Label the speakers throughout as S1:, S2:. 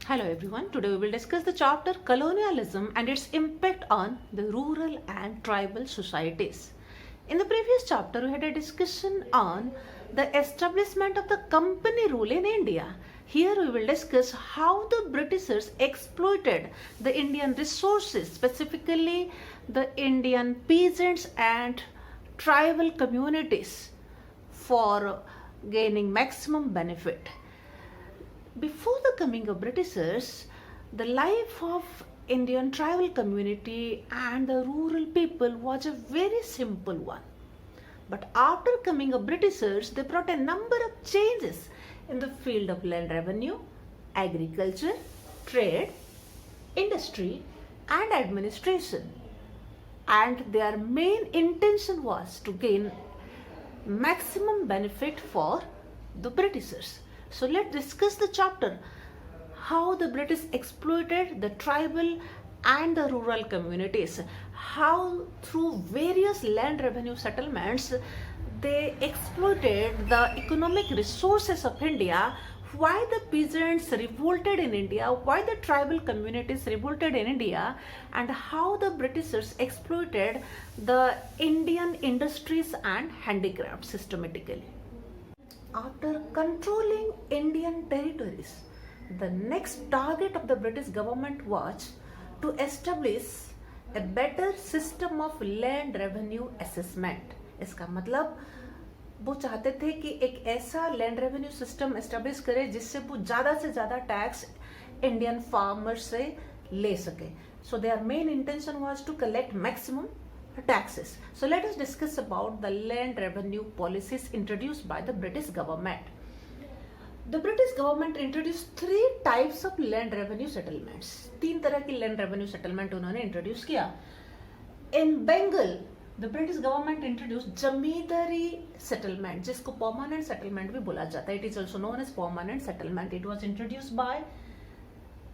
S1: Hello everyone, today we will discuss the chapter Colonialism and its impact on the rural and tribal societies. In the previous chapter, we had a discussion on the establishment of the company rule in India. Here we will discuss how the Britishers exploited the Indian resources, specifically the Indian peasants and tribal communities for gaining maximum benefit. Before the coming of Britishers, the life of Indian tribal community and the rural people was a very simple one. But after coming of Britishers, they brought a number of changes in the field of land revenue, agriculture, trade, industry and administration. And their main intention was to gain maximum benefit for the Britishers. So let's discuss the chapter how the British exploited the tribal and the rural communities, how through various land revenue settlements they exploited the economic resources of India, why the peasants revolted in India, why the tribal communities revolted in India, and how the Britishers exploited the Indian industries and handicrafts systematically. After controlling Indian territories, the next target of the British government was to establish a better system of land revenue assessment. इसका मतलब वो चाहते थे कि एक ऐसा land revenue system establish करे जिससे वो ज़्यादा से ज़्यादा टैक्स इंडियन फार्मर्स से ले सके. So their main intention was to collect maximum taxes. So let us discuss about the land revenue policies introduced by the British government. The British government introduced three types of land revenue settlements. तीन तरह की land revenue settlement उन्होंने introduce किया. In Bengal, the British government introduced zamindari settlement, जिसको permanent settlement भी बोला जाता है. It is also known as permanent settlement. It was introduced by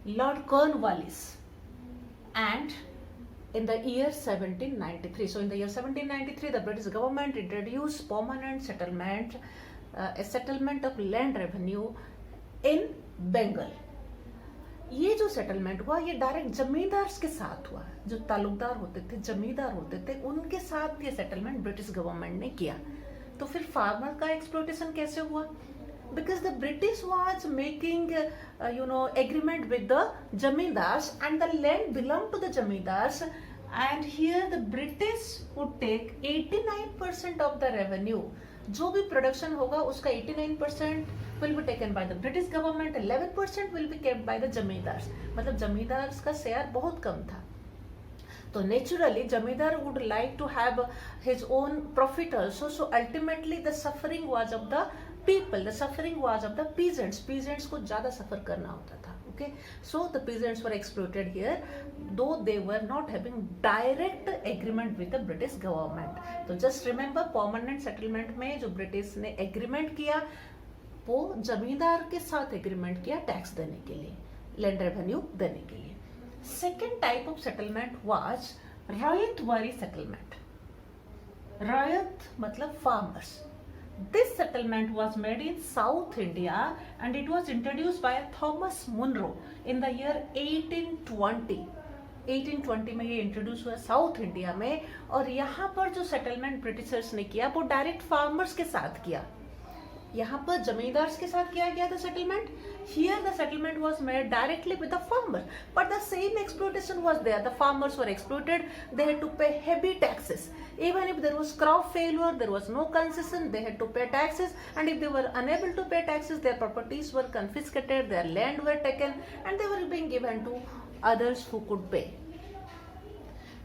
S1: Lord Cornwallis and in the year 1793. So in the year 1793, the British government introduced permanent settlement, a settlement of land revenue in Bengal. ये जो settlement हुआ ये direct जमींदार के साथ हुआ. जो तालुकदार होते थे, जमींदार होते थे, उनके साथ ये सेटलमेंट ब्रिटिश गवर्नमेंट ने किया. तो फिर फार्मर का एक्सप्लोटेशन कैसे हुआ? Because the British was making agreement with the zamindars and the land belonged to the zamindars, and here the British would take 89% of the revenue. जो भी प्रोडक्शन होगा उसका 89% will be taken by the British government, 11% will be kept by the zamindars. मतलब जमींदार्स का share बहुत कम था. तो naturally जमींदार would like to have his own profit also. So ultimately the suffering was of the people, the suffering was of the peasants. Peasants को ज़्यादा सफ़र करना होता था. Okay, so the peasants were exploited here, though they were not having direct agreement with the British government. तो just remember permanent settlement में जो British ने agreement किया वो जमींदार के साथ agreement किया टैक्स देने के लिए, land revenue देने के लिए. Second type of settlement was Rayatwari settlement. Rayat मतलब farmers. This settlement was made in South India and it was introduced by Thomas Munro in the year 1820. 1820 में ये इंट्रोड्यूस हुआ साउथ इंडिया में. और यहाँ पर जो सेटलमेंट ब्रिटिशर्स ने किया वो डायरेक्ट फार्मर्स के साथ किया. यहाँ पर जमींदार्स के साथ किया गया था settlement. Here the settlement was made directly with the farmers, but the same exploitation was there. The farmers were exploited. They had to pay heavy taxes. Even if there was crop failure, there was no concession. They had to pay taxes, and if they were unable to pay taxes, their properties were confiscated, their land were taken, and they were being given to others who could pay.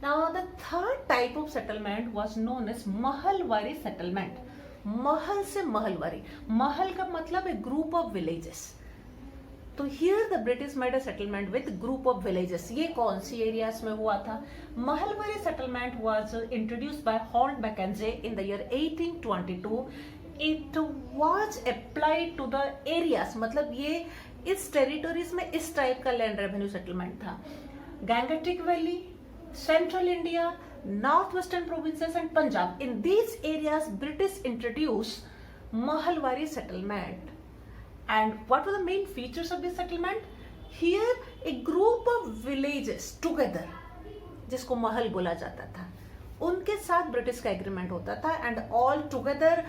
S1: Now the third type of settlement was known as Mahalwari settlement. महल से महलवारी. महल का मतलब है group of villages. तो here the British made a settlement with group of villages. ये कौन सी areas में हुआ था? Mahalwari settlement was introduced by Holt Mackenzie in the year 1822. It was applied to the areas. मतलब ये इस टेरिटोरीज में इस टाइप का लैंड रेवेन्यू सेटलमेंट था. Gangetic valley, central India, northwestern provinces and Punjab. In these areas, British introduced Mahalwari settlement. And what were the main features of this settlement? here a group of villages together, जिसको महल बोला जाता था, उनके साथ British का agreement होता था, and all together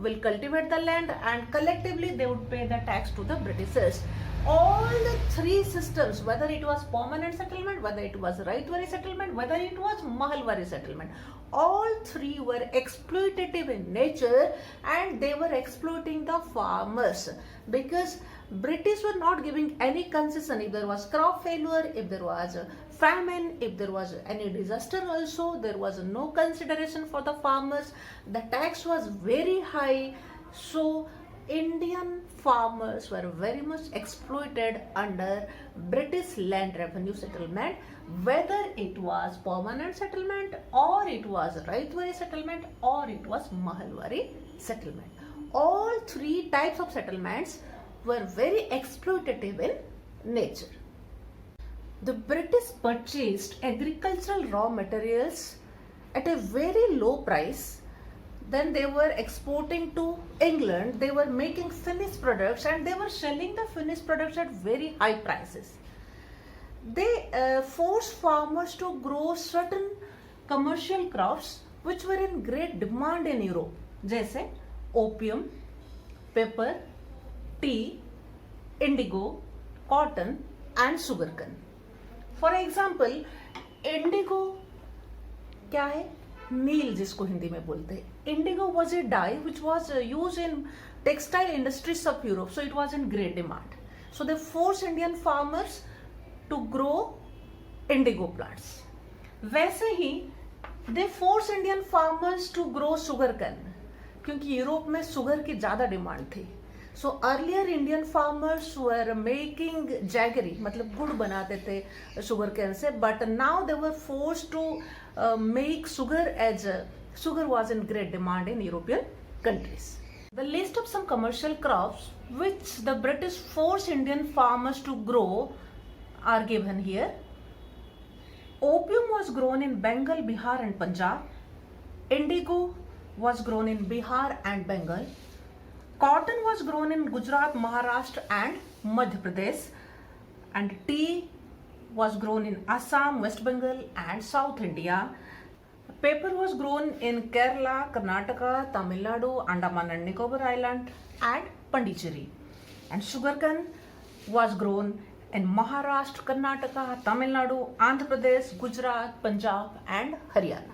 S1: will cultivate the land and collectively they would pay the tax to the Britishers. All the three systems, whether it was permanent settlement, whether it was Raitwari settlement, whether it was Mahalwari settlement, all three were exploitative in nature, and they were exploiting the farmers because British were not giving any concession. If there was crop failure, if there was famine, if there was any disaster also, there was no consideration for the farmers. The tax was very high, so Indian farmers were very much exploited under British land revenue settlement, whether it was permanent settlement or it was Raitwari settlement or it was Mahalwari settlement. All three types of settlements were very exploitative in nature. The British purchased agricultural raw materials at a very low price. Then they were exporting to England, they were making finished products, and they were selling the finished products at very high prices. They forced farmers to grow certain commercial crops which were in great demand in Europe, जैसे opium, pepper, tea, indigo, cotton and sugarcane. For example, indigo क्या है? नील जिसको हिंदी में बोलते हैं. Indigo was a dye which was used in textile industries of Europe, so it was in great demand. So they forced Indian farmers to grow indigo plants. वैसे ही they forced Indian farmers to grow sugarcane, क्योंकि Europe में sugar की ज़्यादा demand थी. So earlier Indian farmers were making jaggery, मतलब गुड़ बनाते थे sugar cane से, but now they were forced to make sugar as sugar was in great demand in European countries. The list of some commercial crops which the British forced Indian farmers to grow are given here. Opium was grown in Bengal, Bihar and Punjab. Indigo was grown in Bihar and Bengal. Cotton was grown in Gujarat, Maharashtra and Madhya Pradesh, and tea was grown in Assam, West Bengal and South India. Pepper was grown in Kerala, Karnataka, Tamil Nadu, Andaman and Nicobar Island and Pondicherry. And sugarcane was grown in Maharashtra, Karnataka, Tamil Nadu, Andhra Pradesh, Gujarat, Punjab and Haryana.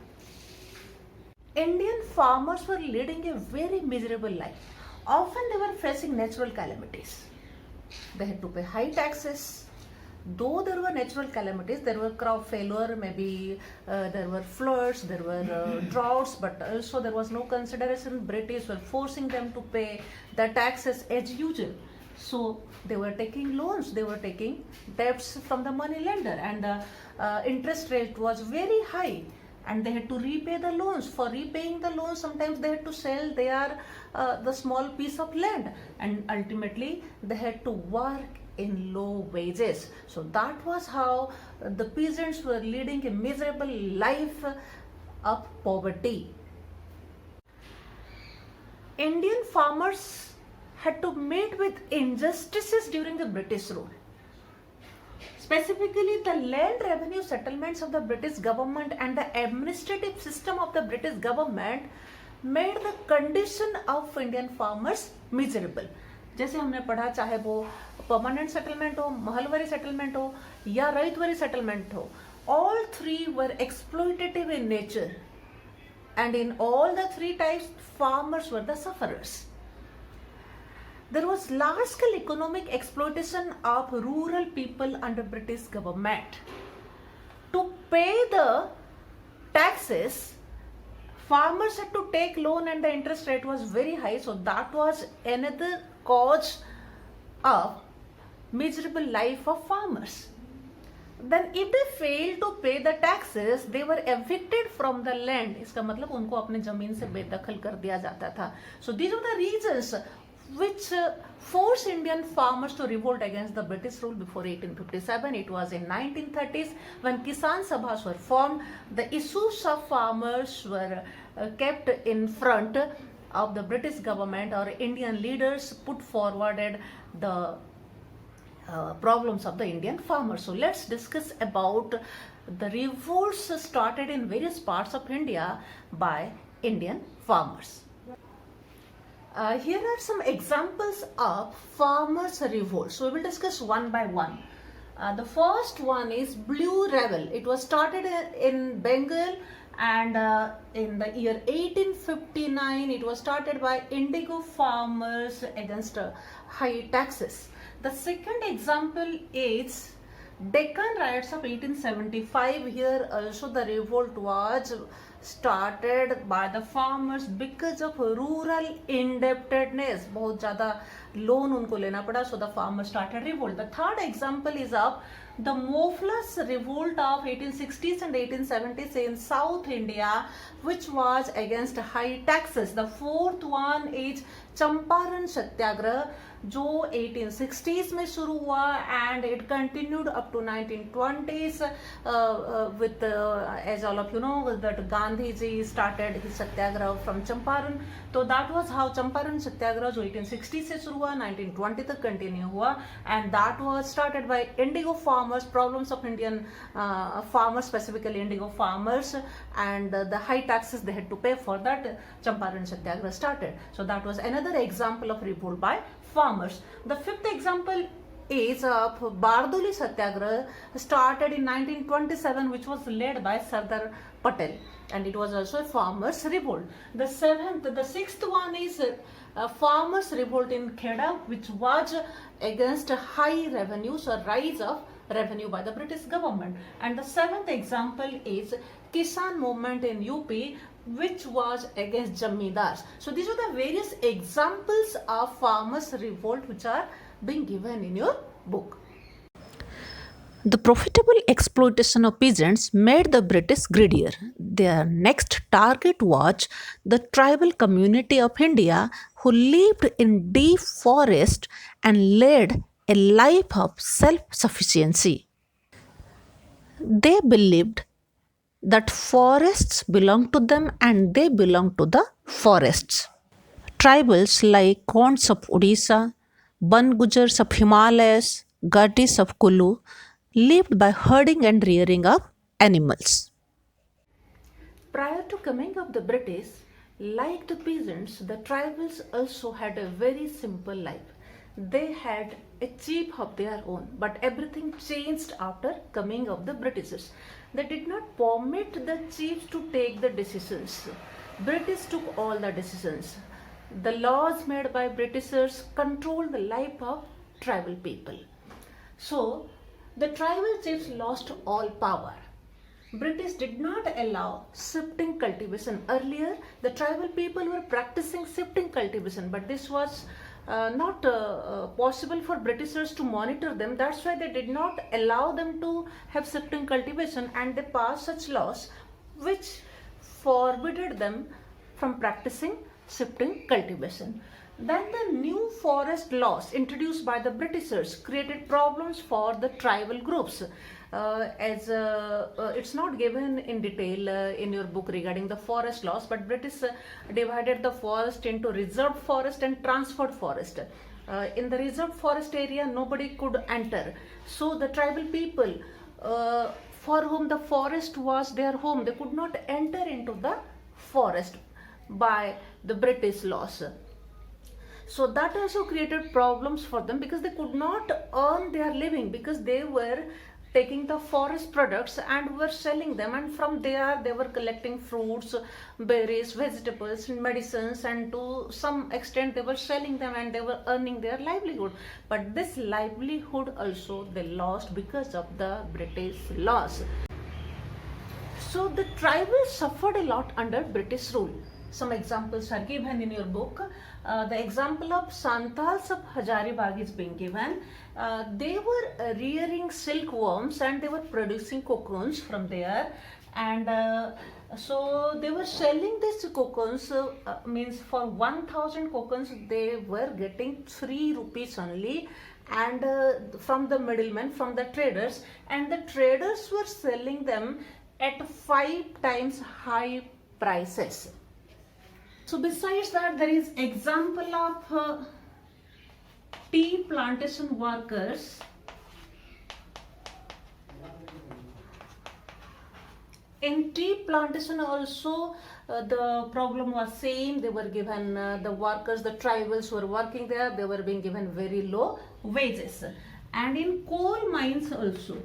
S1: Indian farmers were leading a very miserable life. Often they were facing natural calamities. They had to pay high taxes. Though there were natural calamities, there were crop failure, maybe there were floods, there were droughts, but also there was no consideration. British were forcing them to pay the taxes as usual. So they were taking loans, they were taking debts from the money lender, and the interest rate was very high. And they had to repay the loans. For repaying the loans, sometimes they had to sell the small piece of land, and ultimately they had to work in low wages. So that was how the peasants were leading a miserable life of poverty. Indian farmers had to meet with injustices during the British rule. Specifically, the land revenue settlements of the British government and the administrative system of the British government made the condition of Indian farmers miserable. जैसे हमने पढ़ा, चाहे वो permanent settlement हो, Mahalwari settlement हो या राइतवारी settlement हो, all three were exploitative in nature, and in all the three types, farmers were the sufferers. There was large-scale economic exploitation of rural people under British government. To pay the taxes, farmers had to take loan and the interest rate was very high, so that was another cause of miserable life of farmers. Then if they failed to pay the taxes, they were evicted from the land. इसका मतलब उनको अपने जमीन से बेदखल कर दिया जाता था. So these are the reasons which forced Indian farmers to revolt against the British rule before 1857. It was in 1930s when Kisan Sabhas were formed. The issues of farmers were kept in front of the British government, or Indian leaders put forwarded the problems of the Indian farmers. So let's discuss about the revolts started in various parts of India by Indian farmers. Here are some examples of farmers' revolt. So we will discuss one by one. The first one is Blue Rebel. It was started in Bengal, and in the year 1859 it was started by indigo farmers against high taxes. The second example is Deccan riots of 1875. Here also the revolt was started by the farmers because of rural indebtedness. बहुत ज़्यादा loan उनको लेना पड़ा, so the farmers started revolt. The third example is of the Moflas revolt of 1860s and 1870s in South India, which was against high taxes. The fourth one is Champaran Satyagraha, जो 1860s में शुरू हुआ and it continued up to 1920s with as all of you know that Gandhi ji started his satyagraha from Champaran. तो that was how Champaran Satyagraha जो 1860 से शुरू हुआ 1920 तक continue हुआ, and that was started by indigo farmers, problems of Indian farmers, specifically indigo farmers, and the high taxes they had to pay. For that Champaran Satyagraha started. So that was another example of revolt by farmers. The fifth example is of Bardoli Satyagraha, started in 1927, which was led by Sardar Patel, and it was also a farmers revolt. The sixth one is farmers revolt in Kheda, which was against high revenues or rise of revenue by the British government. And the seventh example is Kisan movement in UP, which was against Jamidars. So these are the various examples of farmers revolt which are being given in your book. The profitable exploitation of peasants made the British greedier. Their next target was the tribal community of India, who lived in deep forest and led a life of self-sufficiency. They believed that forests belong to them and they belong to the forests. Tribals like Gonds of Odisha, Bangujars of Himalayas, Gatis of Kulu lived by herding and rearing of animals. Prior to coming of the British, like the peasants, the tribals also had a very simple life. They had a chief of their own, but everything changed after coming of the Britishers. They did not permit the chiefs to take the decisions. British took all the decisions. The laws made by Britishers controlled the life of tribal people. So the tribal chiefs lost all power. British did not allow shifting cultivation. Earlier, the tribal people were practicing shifting cultivation, but this was not possible for Britishers to monitor them. That's why they did not allow them to have shifting cultivation, and they passed such laws which forbidded them from practicing shifting cultivation. Then the new forest laws introduced by the Britishers created problems for the tribal groups. It's not given in detail in your book regarding the forest laws, but British divided the forest into reserved forest and transferred forest. In the reserved forest area, nobody could enter. So the tribal people for whom the forest was their home, they could not enter into the forest by the British laws. So that also created problems for them because they could not earn their living, because they were taking the forest products and were selling them, and from there they were collecting fruits, berries, vegetables, medicines, and to some extent they were selling them and they were earning their livelihood. But this livelihood also they lost because of the British laws. So the tribals suffered a lot under British rule. Some examples are given in your book. The example of Santals of Hazaribagh is being given. They were rearing silkworms and they were producing cocoons from there, and so they were selling these cocoons, means for 1000 cocoons they were getting 3 rupees only, and from the middlemen, from the traders, and the traders were selling them at 5 times high prices. So besides that, there is example of tea plantation workers In tea plantation also the problem was same. They were given the workers, the tribals who were working there, they were being given very low wages. And in coal mines also,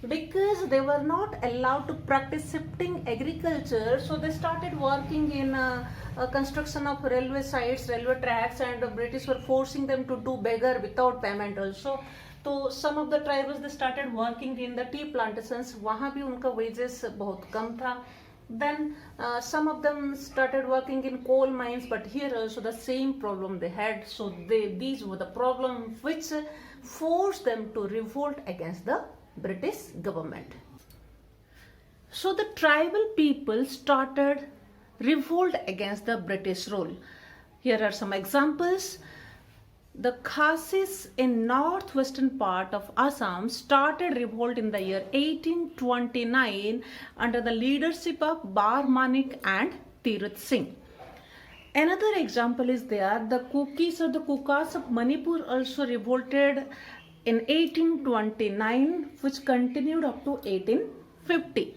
S1: because they were not allowed to practice shifting agriculture, so they started working in construction of railway sites, railway tracks, and the British were forcing them to do beggar without payment also. तो some of the tribals they started working in the tea plantations, वहाँ भी उनका wages बहुत कम था. Then some of them started working in coal mines, but here also the same problem they had. So these were the problems which forced them to revolt against the British government. So the tribal people started revolt against the British rule. Here are some examples. The Khasis in northwestern part of Assam started revolt in the year 1829 under the leadership of Bar Manik and Tirth Singh. Another example is there, the Kukis or the Kukas of Manipur also revolted in 1829, which continued up to 1850.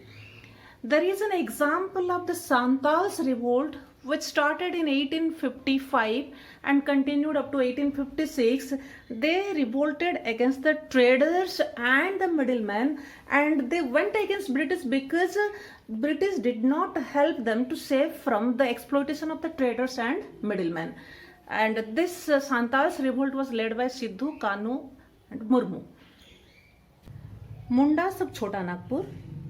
S1: There is an example of the Santals revolt which started in 1855 and continued up to 1856. They revolted against the traders and the middlemen, and they went against British because British did not help them to save from the exploitation of the traders and middlemen. And this Santals revolt was led by Sidhu Kanu and Murmu. Mundas of Chota Nagpur,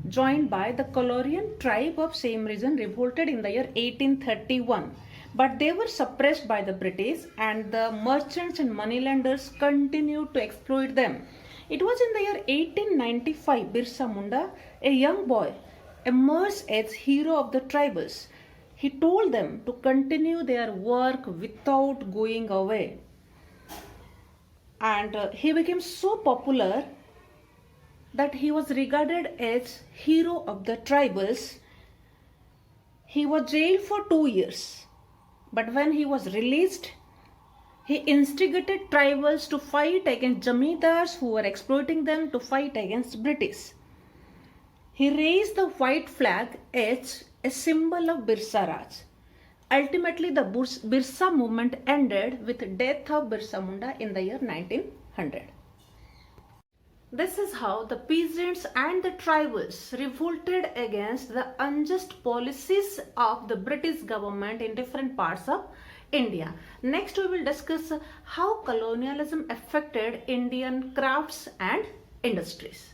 S1: joined by the Kolorian tribe of same region, revolted in the year 1831, but they were suppressed by the British, and the merchants and moneylenders continued to exploit them. It was in the year 1895 Birsa Munda, a young boy, emerged as hero of the tribals. He told them to continue their work without going away, and he became so popular that he was regarded as hero of the tribals. He was jailed for 2 years, but when he was released, he instigated tribals to fight against Jamidars who were exploiting them, to fight against British. He raised the white flag as a symbol of Birsa Raj. Ultimately, the Birsa movement ended with the death of Birsa Munda in the year 1900. This is how the peasants and the tribals revolted against the unjust policies of the British government in different parts of India. Next, we will discuss how colonialism affected Indian crafts and industries.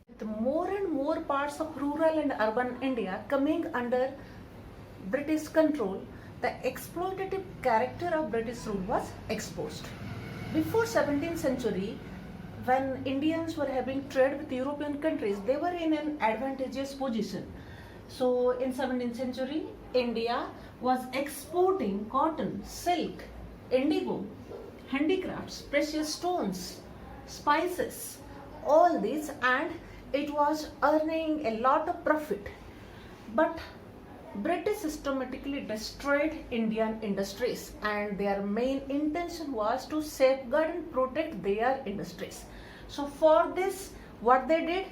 S1: With more and more parts of rural and urban India coming under British control, the exploitative character of British rule was exposed. Before 17th century, when Indians were having trade with European countries, they were in an advantageous position. So in 17th century, India was exporting cotton, silk, indigo, handicrafts, precious stones, spices, all these, and it was earning a lot of profit. But British systematically destroyed Indian industries, and their main intention was to safeguard and protect their industries. So for this, what they did,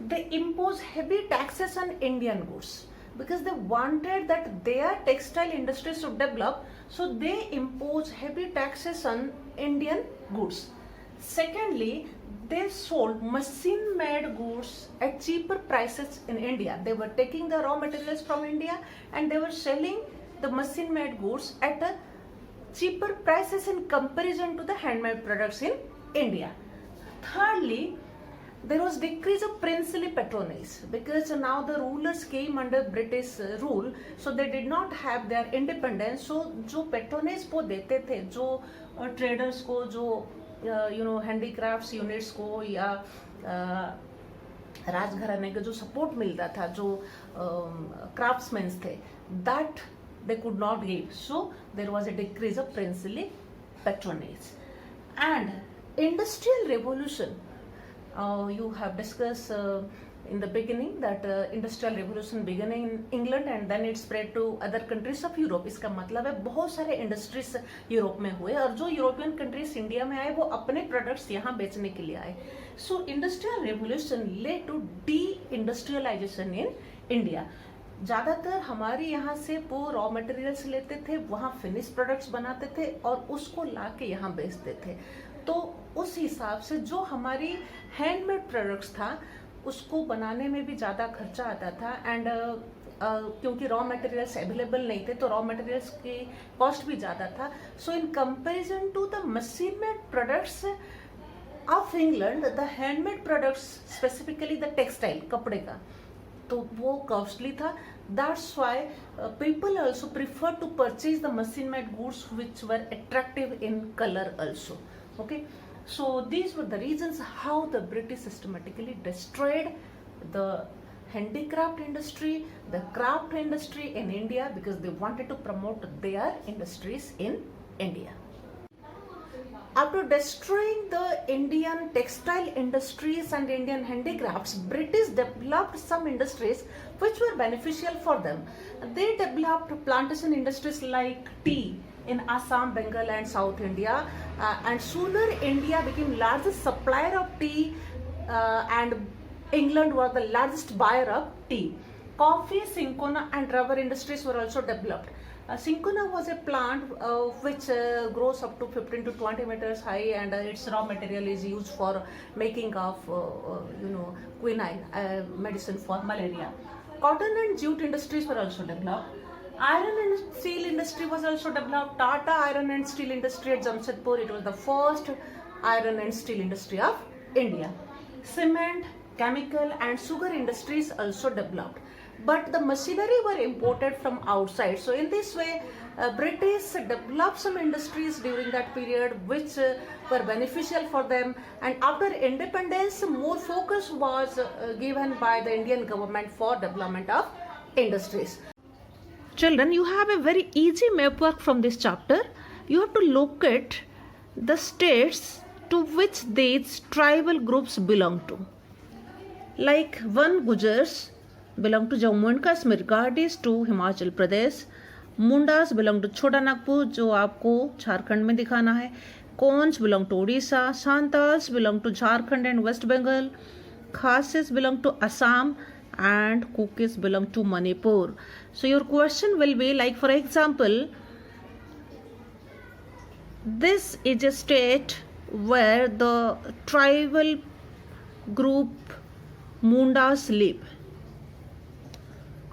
S1: they imposed heavy taxes on Indian goods because they wanted that their textile industries to develop. So they imposed heavy taxes on Indian goods. Secondly, they sold machine-made goods at cheaper prices in India. They were taking the raw materials from India and they were selling the machine-made goods at a cheaper prices in comparison to the handmade products in India. Thirdly, there was decrease of princely patronage because now the rulers came under British rule, so they did not have their independence. So जो patronage वो देते थे, जो traders को, जो handicrafts units को, या राजघराने के जो support मिलता था, जो craftsmen थे, that they could not give. So there was a decrease of princely patronage. And industrial revolution, you have discussed in the beginning that industrial revolution began in England and then it spread to other countries of Europe. इसका मतलब है बहुत सारे industries Europe में हुए और जो European countries India में आए वो अपने प्रोडक्ट्स यहाँ बेचने के लिए आए. So industrial revolution led to the industrialisation in India. ज़्यादातर हमारे यहाँ से वो रॉ मटेरियल्स लेते थे, वहाँ फिनिश प्रोडक्ट्स बनाते थे और उसको ला के यहाँ बेचते थे. तो उस हिसाब से जो हमारी हैंडमेड प्रोडक्ट्स था उसको बनाने में भी ज़्यादा खर्चा आता था एंड क्योंकि रॉ मटेरियल्स अवेलेबल नहीं थे तो रॉ मटेरियल्स की कॉस्ट भी ज़्यादा था. So in comparison to the machine made products of England, the handmade products specifically the textile कपड़े का तो वो कॉस्टली था. That's why people also prefer to purchase the machine made goods which were attractive in colour also. Okay, so these were the reasons how the British systematically destroyed the handicraft industry, the craft industry in India because they wanted to promote their industries in India. After destroying the Indian textile industries and Indian handicrafts, British developed some industries which were beneficial for them. They developed plantation industries like tea in Assam, Bengal and South India and sooner India became largest supplier of tea and England was the largest buyer of tea. Coffee, cinchona and rubber industries were also developed. Cinchona was a plant which grows up to 15 to 20 meters high and its raw material is used for making of quinine, medicine for malaria. Cotton and jute industries were also developed. Iron and steel industry was also developed. Tata Iron and Steel Industry at Jamshedpur, it was the first iron and steel industry of India. Cement, chemical and sugar industries also developed. But the machinery were imported from outside. So in this way, British developed some industries during that period which were beneficial for them. And after independence, more focus was given by the Indian government for development of industries. Children, you have a very easy map work from this chapter. You have to locate the states to which these tribal groups belong to. Like one Gujars belong to Jammu and Kashmir, Gadis to Himachal Pradesh, Mundas belong to Chota Nagpur जो आपको झारखंड में दिखाना है, Konch belong to Odisha, Santals belong to Jharkhand and West Bengal, Khasis belong to Assam and Kukis belong to Manipur. So your question will be like, for example, this is a state where the tribal group Mundas live,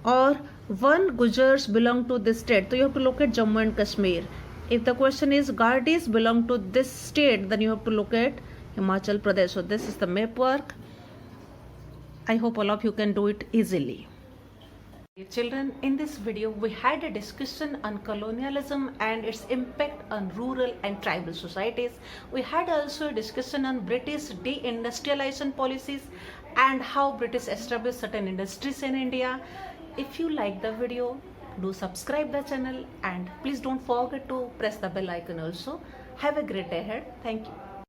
S1: or one Gujars belong to this state. So you have to locate Jammu and Kashmir. If the question is Gadis belong to this state, then you have to locate Himachal Pradesh. So this is the map work. I hope all of you can do it easily. Children, in this video we had a discussion on colonialism and its impact on rural and tribal societies. We had also a discussion on British deindustrialization policies and how British established certain industries in India. If you like the video, do subscribe the channel and please don't forget to press the bell icon also. Have a great day ahead. Thank you.